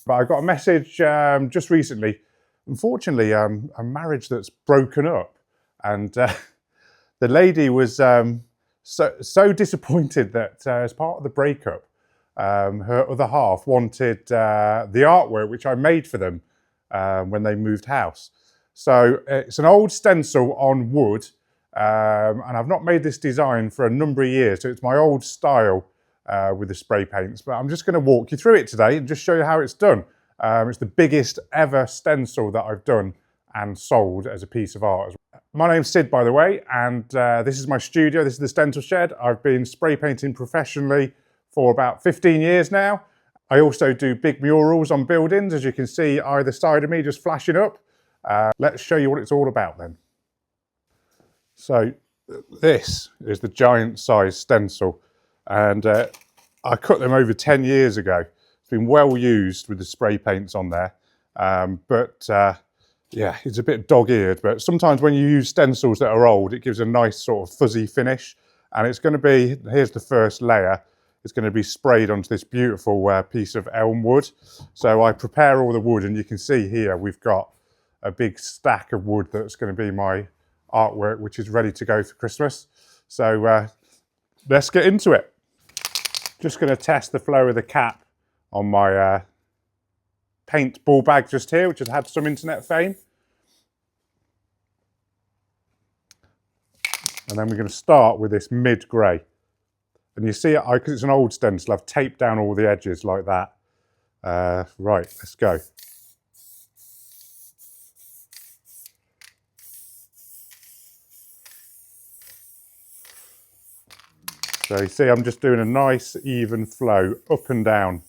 But I got a message just recently, unfortunately, a marriage that's broken up, and the lady was so disappointed that as part of the breakup, her other half wanted the artwork which I made for them when they moved house. So it's an old stencil on wood, and I've not made this design for a number of years, so it's my old style with the spray paints, but I'm just going to walk you through it today and just show you how it's done. It's the biggest ever stencil that I've done and sold as a piece of art. My name's Sid, by the way, and this is my studio. This is the Stencil Shed. I've been spray painting professionally for about 15 years now. I also do big murals on buildings, as you can see either side of me just flashing up. Let's show you what it's all about then. So this is the giant size stencil, and I cut them over 10 years ago. It's been well used with the spray paints on there, yeah, it's a bit dog-eared, but sometimes when you use stencils that are old, it gives a nice sort of fuzzy finish. And it's going to be, here's the first layer, it's going to be sprayed onto this beautiful piece of elm wood. So I prepare all the wood, and you can see here we've got a big stack of wood that's going to be my artwork, which is ready to go for Christmas. So let's get into it. Just going to test the flow of the cap on my paint ball bag just here, which has had some internet fame. And then we're going to start with this mid-grey. And you see, because it's an old stencil, I've taped down all the edges like that. Right, let's go. So you see, I'm just doing a nice even flow up and down.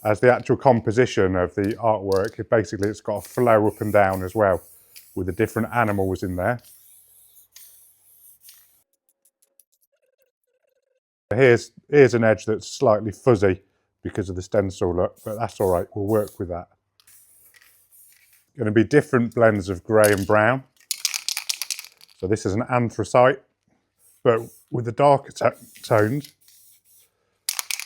As the actual composition of the artwork, basically it's got a flow up and down as well, with the different animals in there. Here's an edge that's slightly fuzzy because of the stencil look, but that's all right, we'll work with that. Going to be different blends of grey and brown. So this is an anthracite, but with the darker tones.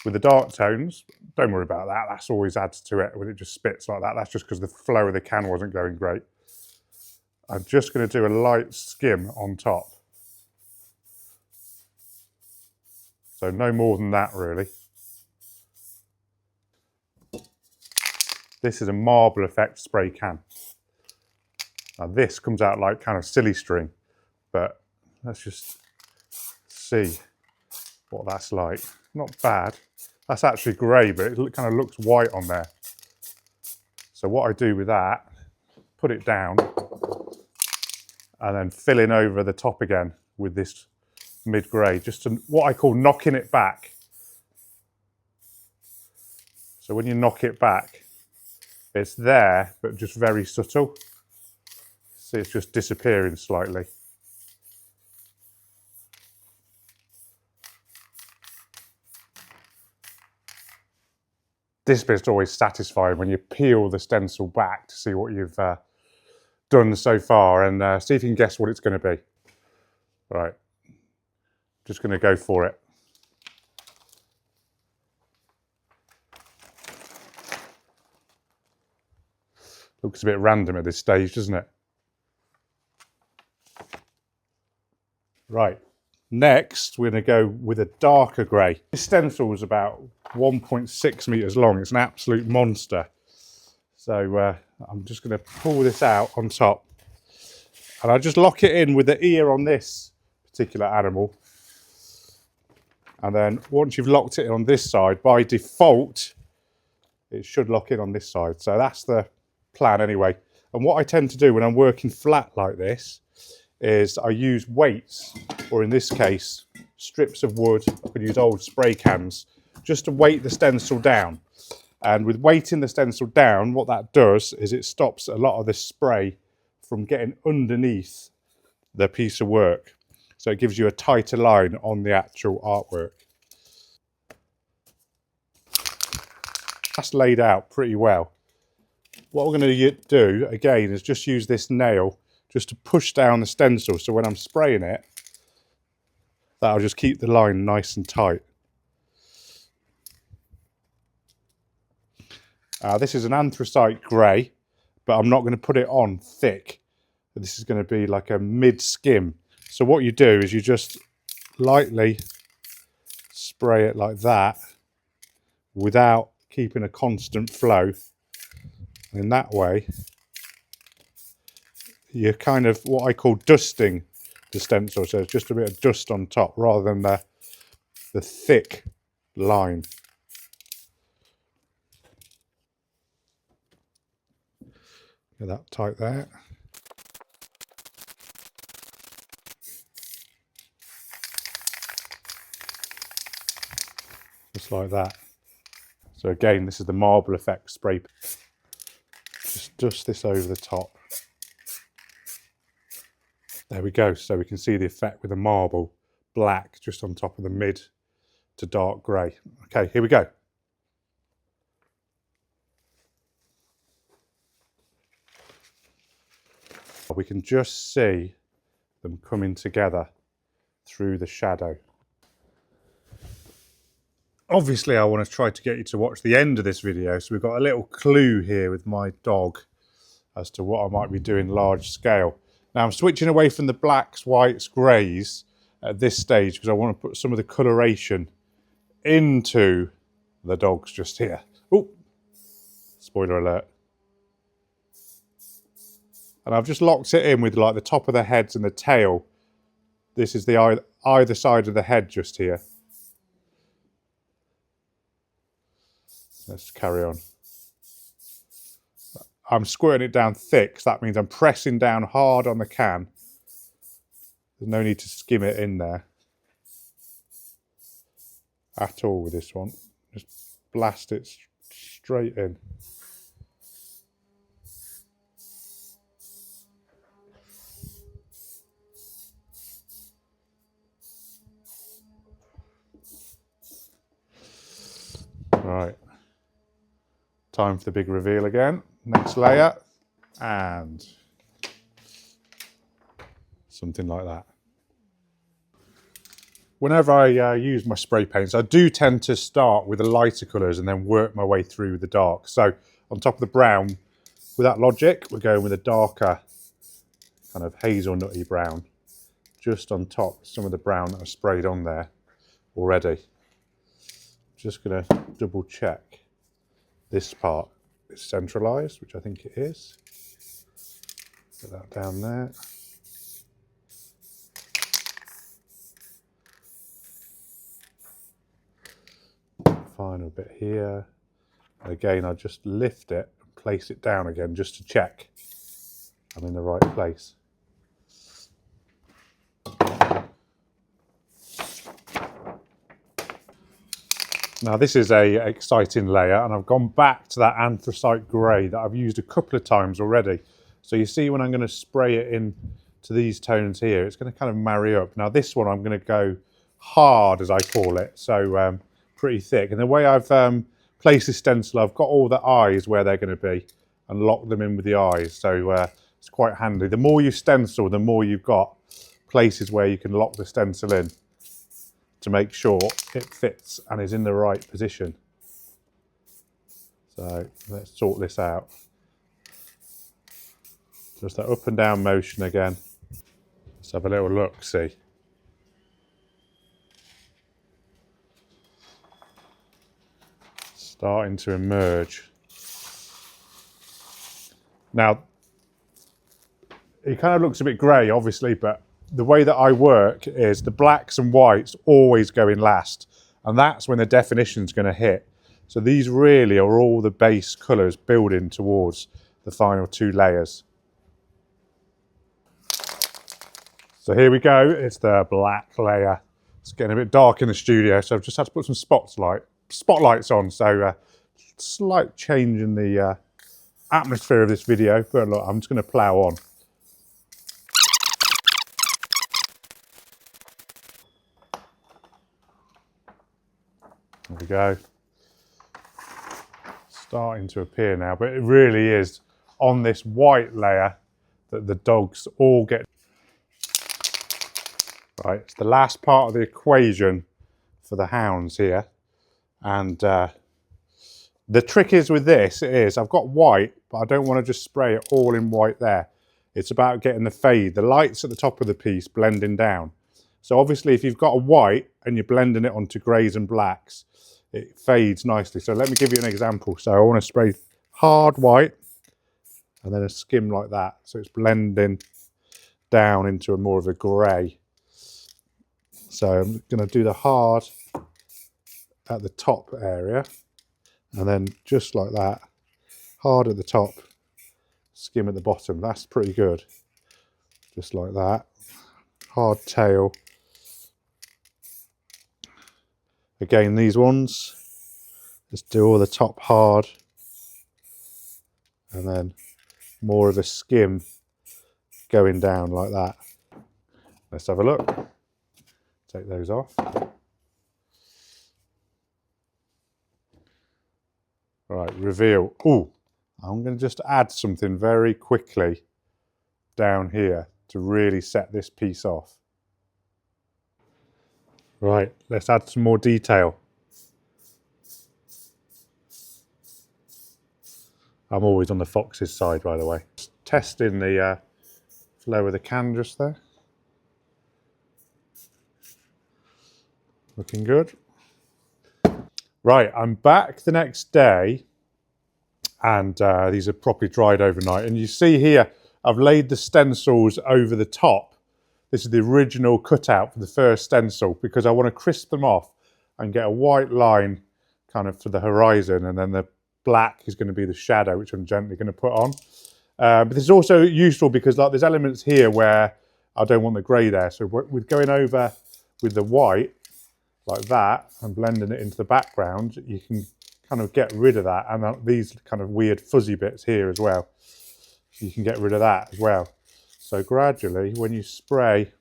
With the dark tones, don't worry about that, that's always adds to it when it just spits like that. That's just because the flow of the can wasn't going great. I'm just going to do a light skim on top. So no more than that really. This is a marble effect spray can. Now this comes out like kind of silly string, but let's just see what that's like. Not bad. That's actually grey, but it kind of looks white on there. So what I do with that, put it down, and then fill in over the top again with this mid-grey, just to what I call knocking it back. So when you knock it back, it's there, but just very subtle. See, it's just disappearing slightly. This bit's always satisfying when you peel the stencil back to see what you've done so far, and see if you can guess what it's going to be. Right, just going to go for it. Looks a bit random at this stage, doesn't it? Right. Next, we're going to go with a darker grey. This stencil is about 1.6 metres long. It's an absolute monster. So I'm just going to pull this out on top. And I just lock it in with the ear on this particular animal. And then once you've locked it on this side, by default, it should lock in on this side. So that's the plan anyway. And what I tend to do when I'm working flat like this is I use weights, or in this case, strips of wood. I could use old spray cans, just to weight the stencil down. And with weighting the stencil down, what that does is it stops a lot of the spray from getting underneath the piece of work. So it gives you a tighter line on the actual artwork. That's laid out pretty well. What we're going to do, again, is just use this nail just to push down the stencil, so when I'm spraying it, that'll just keep the line nice and tight. This is an anthracite grey, but I'm not going to put it on thick. This is going to be like a mid-skim. So what you do is you just lightly spray it like that without keeping a constant flow. And in that way, you're kind of what I call dusting the stencil. So it's just a bit of dust on top rather than the thick line. Get that tight there. Just like that. So again, this is the marble effect spray. Just dust this over the top. There we go. So we can see the effect with the marble black just on top of the mid to dark grey. Okay, here we go. We can just see them coming together through the shadow. Obviously, I want to try to get you to watch the end of this video, so we've got a little clue here with my dog as to what I might be doing large scale. Now I'm switching away from the blacks, whites, greys at this stage because I want to put some of the coloration into the dogs just here. Oh, spoiler alert. And I've just locked it in with like the top of the heads and the tail. This is the either side of the head just here. Let's carry on. I'm squirting it down thick, so that means I'm pressing down hard on the can. There's no need to skim it in there at all with this one. Just blast it straight in. Right. Time for the big reveal again. Next layer, and something like that. Whenever I use my spray paints, I do tend to start with the lighter colours and then work my way through the dark. So on top of the brown, with that logic, we're going with a darker kind of hazelnutty brown, just on top, some of the brown that I sprayed on there already. Just going to double check this part is centralised, which I think it is. Put that down there. Final bit here. And again, I just lift it and place it down again just to check I'm in the right place. Now this is a exciting layer, and I've gone back to that anthracite grey that I've used a couple of times already. So you see when I'm going to spray it in to these tones here, it's going to kind of marry up. Now this one I'm going to go hard, as I call it, so pretty thick. And the way I've placed this stencil, I've got all the eyes where they're going to be and locked them in with the eyes. So it's quite handy. The more you stencil, the more you've got places where you can lock the stencil in to make sure it fits and is in the right position. So let's sort this out. Just that up and down motion again. Let's have a little look, see. Starting to emerge. Now, it kind of looks a bit grey, obviously, but the way that I work is the blacks and whites always go in last, and that's when the definition is going to hit. So these really are all the base colours building towards the final two layers. So here we go, it's the black layer. It's getting a bit dark in the studio, so I've just had to put some spotlights on, so slight change in the atmosphere of this video, but look, I'm just going to plough on. There we go. Starting to appear now, but it really is on this white layer that the dogs all get. Right, it's the last part of the equation for the hounds here. And The trick is with this is I've got white, but I don't want to just spray it all in white there. It's about getting the fade, the lights at the top of the piece blending down. So obviously if you've got a white and you're blending it onto greys and blacks, it fades nicely. So let me give you an example. So I want to spray hard white and then a skim like that. So it's blending down into more of a grey. So I'm going to do the hard at the top area and then just like that, hard at the top, skim at the bottom. That's pretty good. Just like that. Hard tail. Again, these ones, just do all the top hard and then more of a skim going down like that. Let's have a look. Take those off. Right, reveal. Ooh, I'm going to just add something very quickly down here to really set this piece off. Right, let's add some more detail. I'm always on the Fox's side, by the way. Just testing the flow of the canvas there. Looking good. Right, I'm back the next day and these are properly dried overnight. And you see here, I've laid the stencils over the top. This is the original cutout for the first stencil because I want to crisp them off and get a white line kind of for the horizon, and then the black is going to be the shadow, which I'm gently going to put on. But this is also useful because like there's elements here where I don't want the grey there. So with going over with the white like that and blending it into the background, you can kind of get rid of that, and these kind of weird fuzzy bits here as well. You can get rid of that as well. So gradually, when you spray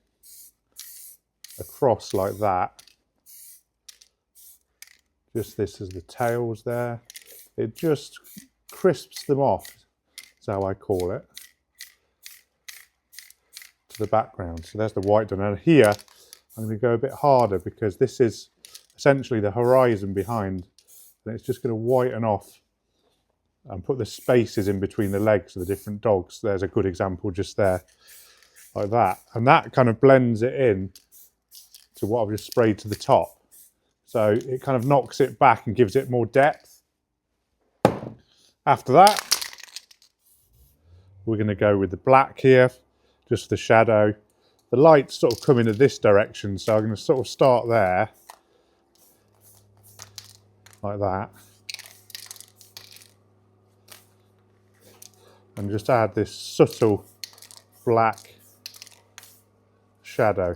across like that, just this is the tails there, it just crisps them off, is how I call it, to the background. So there's the white done. And here, I'm going to go a bit harder because this is essentially the horizon behind, and it's just going to whiten off and put the spaces in between the legs of the different dogs. There's a good example just there, like that. And that kind of blends it in to what I've just sprayed to the top. So it kind of knocks it back and gives it more depth. After that, we're going to go with the black here, just for the shadow. The lights sort of come into this direction, so I'm going to sort of start there, like that. And just add this subtle black shadow.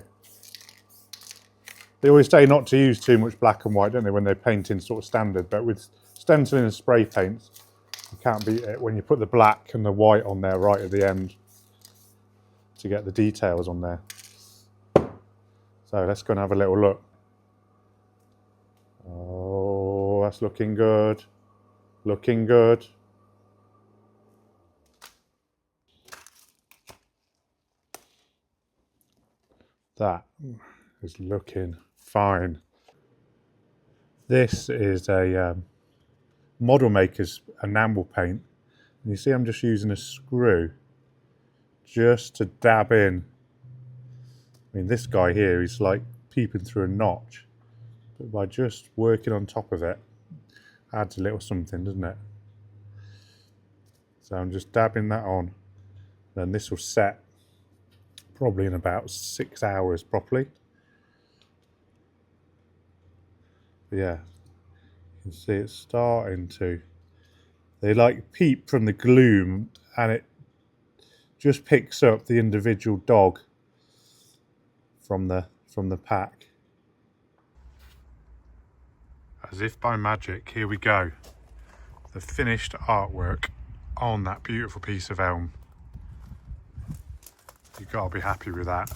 They always say not to use too much black and white, don't they, when they're painting sort of standard, but with stenciling and spray paints, you can't beat it when you put the black and the white on there right at the end to get the details on there. So let's go and have a little look. Oh, that's looking good. Looking good. That is looking fine. This is a model maker's enamel paint. And you see I'm just using a screw just to dab in. I mean, this guy here is like peeping through a notch. But by just working on top of it, adds a little something, doesn't it? So I'm just dabbing that on. Then this will set probably in about 6 hours properly. But yeah, you can see it's starting to, they like peep from the gloom, and it just picks up the individual dog from the pack. As if by magic, here we go. The finished artwork on that beautiful piece of elm. You've got to be happy with that.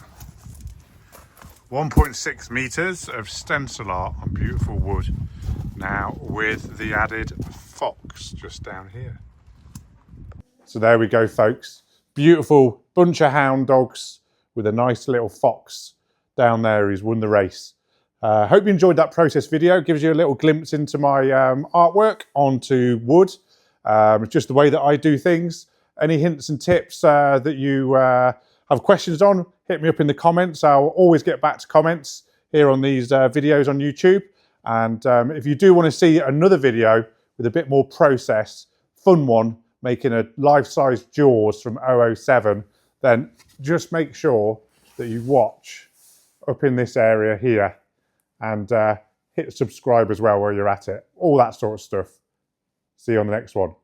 1.6 meters of stencil art on beautiful wood. Now with the added fox just down here. So there we go, folks. Beautiful bunch of hound dogs with a nice little fox down there who's won the race. Hope you enjoyed that process video. It gives you a little glimpse into my artwork onto wood. It's just the way that I do things. Any hints and tips that you have questions on, hit me up in the comments. I'll always get back to comments here on these videos on YouTube. And if you do want to see another video with a bit more process, fun one, making a life-size Jaws from 007, then just make sure that you watch up in this area here and hit subscribe as well while you're at it. All that sort of stuff. See you on the next one.